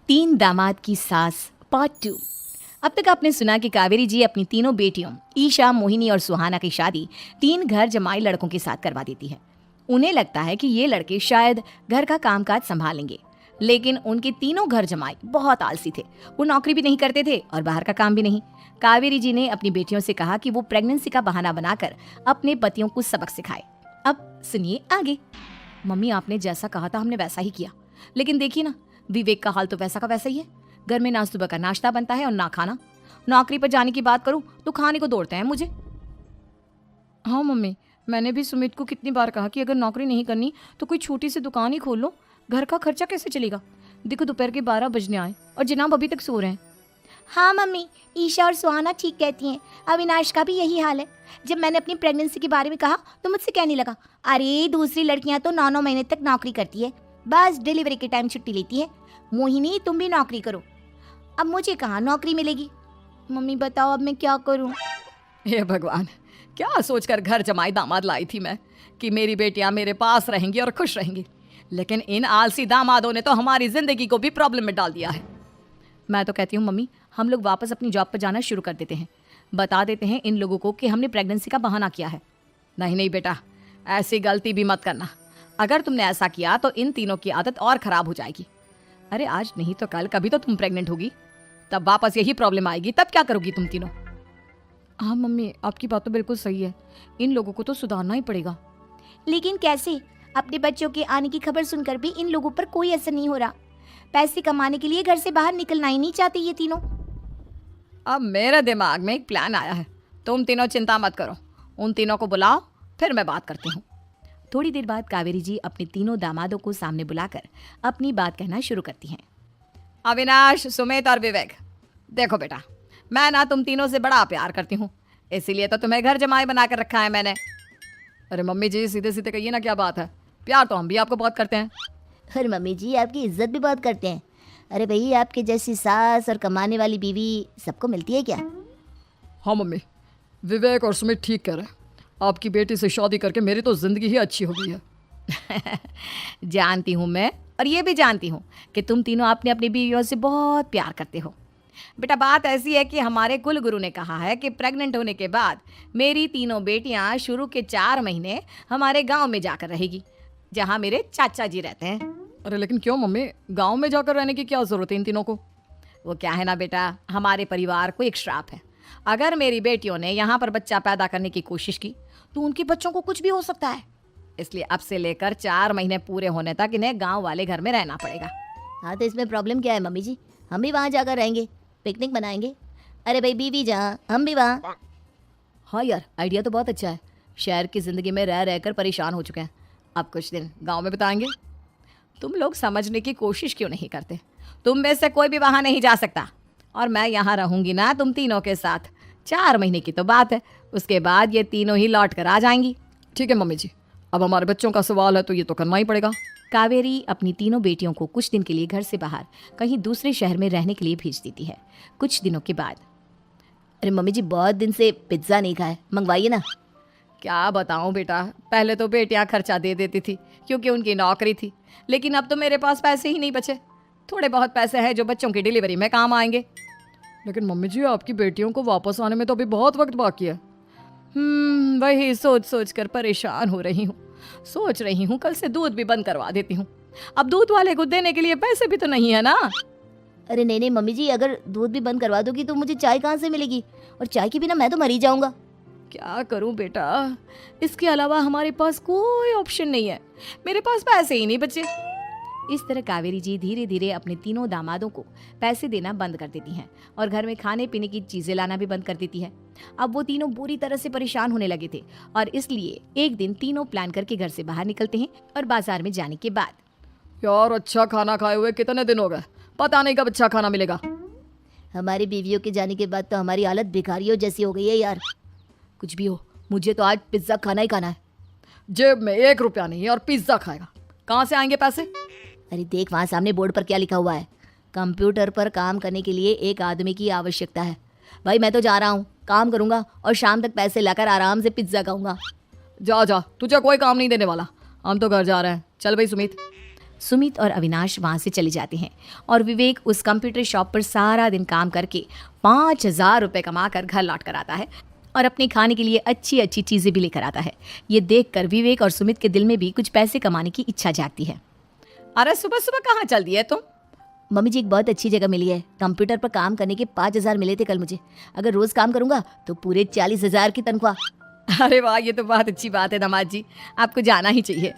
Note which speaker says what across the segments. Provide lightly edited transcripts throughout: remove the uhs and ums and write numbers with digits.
Speaker 1: तीन दामाद की सास पार्ट 2। अब तक आपने सुना कि कावेरी जी अपनी तीनों बेटियों ईशा, मोहिनी और सुहाना की शादी 3 घर जमाई लड़कों के साथ करवा देती है। उन्हें लगता है कि ये लड़के शायद घर का कामकाज संभालेंगे, लेकिन उनके तीनों घर जमाई बहुत आलसी थे। वो नौकरी भी नहीं करते थे और बाहर का काम भी नहीं। कावेरी जी ने अपनी बेटियों से कहा कि वो प्रेगनेंसी का बहाना बनाकर अपने पतियों को सबक सिखाए। अब सुनिए आगे। मम्मी, आपने जैसा कहा था हमने वैसा ही किया, लेकिन देखिए ना, विवेक का हाल तो वैसा का वैसा ही है। घर में ना सुबह का नाश्ता बनता है और ना खाना। नौकरी पर जाने की बात करूं तो खाने को दौड़ते हैं मुझे। हाँ मम्मी, मैंने भी सुमित को कितनी बार कहा कि अगर नौकरी नहीं करनी तो कोई छोटी सी दुकान ही खोल लो। घर का खर्चा कैसे चलेगा? देखो दोपहर के 12 बजने आए और जनाब अभी तक सो रहे हैं।
Speaker 2: हाँ मम्मी, ईशा और सुहाना ठीक कहती हैं। अविनाश का भी यही हाल है। जब मैंने अपनी प्रेगनेंसी के बारे में कहा तो मुझसे कहने लगा, अरे दूसरी लड़कियां तो 9-9 महीने तक नौकरी करती है, बस डिलीवरी के टाइम छुट्टी लेती है। मोहिनी, तुम भी नौकरी करो। अब मुझे कहाँ नौकरी मिलेगी? मम्मी बताओ अब मैं क्या करूँ?
Speaker 1: हे भगवान, क्या सोचकर घर जमाई दामाद लाई थी मैं कि मेरी बेटियां मेरे पास रहेंगी और खुश रहेंगी, लेकिन इन आलसी दामादों ने तो हमारी जिंदगी को भी प्रॉब्लम में डाल दिया है। मैं तो कहती हूँ मम्मी, हम लोग वापस अपनी जॉब पर जाना शुरू कर देते हैं। बता देते हैं इन लोगों को कि हमने प्रेगनेंसी का बहाना किया है। नहीं नहीं बेटा, ऐसी गलती भी मत करना। अगर तुमने ऐसा किया तो इन तीनों की आदत और खराब हो जाएगी। अरे आज नहीं तो कल कभी तो तुम प्रेग्नेंट होगी, तब वापस यही प्रॉब्लम आएगी। तब क्या करोगी तुम तीनों? हाँ मम्मी, आपकी बात तो बिल्कुल सही है। इन लोगों को तो सुधारना ही पड़ेगा।
Speaker 2: लेकिन कैसे? अपने बच्चों के आने की खबर सुनकर भी इन लोगों पर कोई असर नहीं हो रहा। पैसे कमाने के लिए घर से बाहर निकलना ही नहीं चाहते ये तीनों।
Speaker 1: अब मेरे दिमाग में एक प्लान आया है। तुम तीनों चिंता मत करो, उन तीनों को बुलाओ, फिर मैं बात करती हूँ। थोड़ी देर बाद कावेरी जी अपने तीनों दामादों को सामने बुलाकर अपनी बात कहना शुरू करती हैं। अविनाश, सुमित और विवेक, देखो बेटा, मैं ना तुम तीनों से बड़ा प्यार करती हूँ, इसीलिए तो तुम्हें घर जमाई बना कर रखा है मैंने। अरे मम्मी जी, सीधे सीधे कहिए ना, क्या बात है? प्यार तो हम भी आपको बहुत करते हैं।
Speaker 2: अरे मम्मी जी, आपकी इज्जत भी बहुत करते हैं। अरे भाई, आपके जैसी सास और कमाने वाली बीवी सबको मिलती है क्या?
Speaker 1: हाँ मम्मी, विवेक और सुमित ठीक कह रहे हैं। आपकी बेटी से शादी करके मेरी तो जिंदगी ही अच्छी हो गई है। जानती हूँ मैं, और ये भी जानती हूँ कि तुम तीनों अपनी अपनी बीवियों से बहुत प्यार करते हो। बेटा, बात ऐसी है कि हमारे कुल गुरु ने कहा है कि प्रेग्नेंट होने के बाद मेरी तीनों बेटियां शुरू के 4 महीने हमारे गांव में जाकर रहेगी, जहां मेरे चाचा जी रहते हैं। अरे लेकिन क्यों मम्मी, गांव में जाकर रहने की क्या जरूरत है इन तीनों को? वो क्या है ना बेटा, हमारे परिवार को एक श्राप है। अगर मेरी बेटियों ने यहाँ पर बच्चा पैदा करने की कोशिश की तो उनके बच्चों को कुछ भी हो सकता है। इसलिए अब से लेकर 4 महीने पूरे होने तक इन्हें गांव वाले घर में रहना पड़ेगा।
Speaker 2: हाँ तो इसमें प्रॉब्लम क्या है मम्मी जी? हम भी वहाँ जाकर रहेंगे, पिकनिक मनाएंगे। अरे भाई, बीवी जहाँ हम भी वहाँ।
Speaker 1: हाँ यार, आइडिया तो बहुत अच्छा है। शहर की ज़िंदगी में रह रहकर परेशान हो चुके हैं, अब कुछ दिन गांव में बिताएंगे। तुम लोग समझने की कोशिश क्यों नहीं करते? तुम में से कोई भी वहाँ नहीं जा सकता, और मैं यहाँ रहूँगी ना तुम तीनों के साथ। 4 महीने की तो बात है, उसके बाद ये तीनों ही लौट कर आ जाएंगी। ठीक है मम्मी जी, अब हमारे बच्चों का सवाल है तो ये तो करना ही पड़ेगा। कावेरी अपनी तीनों बेटियों को कुछ दिन के लिए घर से बाहर कहीं दूसरे शहर में रहने के लिए भेज देती है। कुछ दिनों के बाद,
Speaker 2: अरे मम्मी जी, बहुत दिन से पिज्ज़ा नहीं खाए, मंगवाइए ना।
Speaker 1: क्या बताऊं बेटा, पहले तो बेटियां खर्चा दे देती थी क्योंकि उनकी नौकरी थी, लेकिन अब तो मेरे पास पैसे ही नहीं बचे। थोड़े बहुत पैसे हैं जो बच्चों की डिलीवरी में काम आएंगे। लेकिन मम्मी जी, आपकी बेटियों को वापस आने में तो अभी बहुत वक्त बाकी है। वही सोच सोच कर परेशान हो रही हूँ। सोच रही हूँ कल से दूध भी बंद करवा देती हूँ। अब दूध वाले को देने के लिए पैसे भी तो नहीं है ना।
Speaker 2: अरे नहीं नहीं मम्मी जी, अगर दूध भी बंद करवा दोगी तो मुझे चाय कहाँ से मिलेगी? और चाय के बिना मैं तो मर ही जाऊंगा।
Speaker 1: क्या करूं बेटा, इसके अलावा हमारे पास कोई ऑप्शन नहीं है। मेरे पास पैसे ही नहीं बचे। इस तरह कावेरी जी धीरे धीरे अपने तीनों दामादों को पैसे देना बंद कर देती हैं और घर में खाने पीने की चीजें लाना भी बंद कर देती है। अब वो तीनों बुरी तरह से परेशान होने लगे थे, और इसलिए एक दिन तीनों प्लान करके घर से बाहर निकलते हैं। और बाजार में जाने के बाद, यार अच्छा खाना खाए हुए कितने दिन हो गए, पता नहीं कब अच्छा खाना मिलेगा।
Speaker 2: हमारी बीवियों के जाने के बाद तो हमारी हालत भिखारियों जैसी हो गई है यार।
Speaker 1: कुछ भी हो, मुझे तो आज पिज्जा खाना ही खाना है। जेब में 1 रुपया नहीं है और पिज्जा खाएगा, कहाँ से आएंगे पैसे?
Speaker 2: अरे देख, वहाँ सामने बोर्ड पर क्या लिखा हुआ है, कंप्यूटर पर काम करने के लिए एक आदमी की आवश्यकता है। भाई मैं तो जा रहा हूँ, काम करूँगा और शाम तक पैसे लाकर आराम से पिज्ज़ा खाऊंगा। जा जा, तुझे कोई काम नहीं देने वाला, हम तो घर जा रहे हैं। चल भाई सुमित।
Speaker 1: सुमित और अविनाश वहाँ से चले जाते हैं और विवेक उस कंप्यूटर शॉप पर सारा दिन काम करके 5,000 रुपये कमा कर घर लौट कर आता है और अपने खाने के लिए अच्छी अच्छी चीज़ें भी लेकर आता है। ये देखकर विवेक और सुमित के दिल में भी कुछ पैसे कमाने की इच्छा जागती है। अरे सुबह सुबह कहाँ चल दी है तुम?
Speaker 2: मम्मी जी एक बहुत अच्छी जगह मिली है। कंप्यूटर पर काम करने के 5,000 मिले थे कल मुझे। अगर रोज काम करूंगा तो पूरे 40,000 की तनख्वाह।
Speaker 1: अरे वाह, ये तो बहुत अच्छी बात है दामाद जी, आपको जाना ही चाहिए।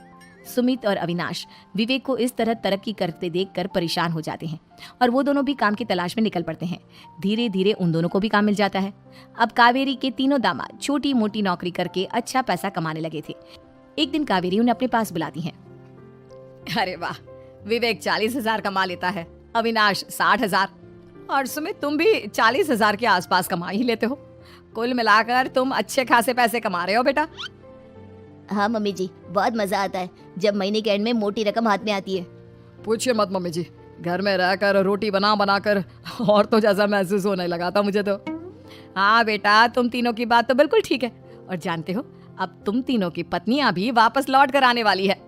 Speaker 1: सुमित और अविनाश विवेक को इस तरह तरक्की करते देखकर परेशान हो जाते हैं और वो दोनों भी काम की तलाश में निकल पड़ते हैं। धीरे धीरे उन दोनों को भी काम मिल जाता है। अब कावेरी के तीनों दामाद छोटी मोटी नौकरी करके अच्छा पैसा कमाने लगे थे। एक दिन कावेरी उन्हें अपने पास बुलाती है। अरे वाह, विवेक 40,000 कमा लेता है, अविनाश 60,000 और सुमित तुम भी 40,000 के आसपास कमा ही लेते हो। कुल मिलाकर तुम अच्छे खासे पैसे कमा रहे हो बेटा।
Speaker 2: हाँ मम्मी जी, बहुत मजा आता है जब महीने के एंड में मोटी रकम हाथ में आती है।
Speaker 1: पूछिए मत मम्मी जी, घर में रहकर रोटी बना बना कर और तो जैसा महसूस होने लगा था मुझे तो। हाँ बेटा, तुम तीनों की बात तो बिल्कुल ठीक है। और जानते हो, अब तुम तीनों की पत्नियां भी वापस लौट कर आने वाली है।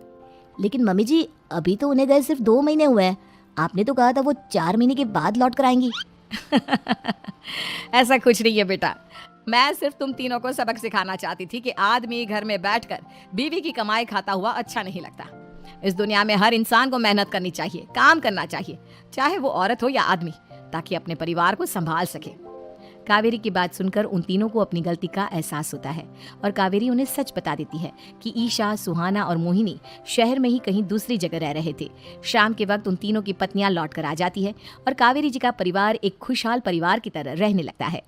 Speaker 2: लेकिन मम्मी जी अभी तो उन्हें गए सिर्फ 2 महीने हुए हैं। आपने तो कहा था वो 4 महीने के बाद लौट कर आएंगी।
Speaker 1: ऐसा कुछ नहीं है बेटा, मैं सिर्फ तुम तीनों को सबक सिखाना चाहती थी कि आदमी घर में बैठकर बीवी की कमाई खाता हुआ अच्छा नहीं लगता। इस दुनिया में हर इंसान को मेहनत करनी चाहिए, काम करना चाहिए, चाहे वो औरत हो या आदमी, ताकि अपने परिवार को संभाल सके। कावेरी की बात सुनकर उन तीनों को अपनी गलती का एहसास होता है और कावेरी उन्हें सच बता देती है कि ईशा, सुहाना और मोहिनी शहर में ही कहीं दूसरी जगह रह रहे थे। शाम के वक्त उन तीनों की पत्नियां लौट कर आ जाती है और कावेरी जी का परिवार एक खुशहाल परिवार की तरह रहने लगता है।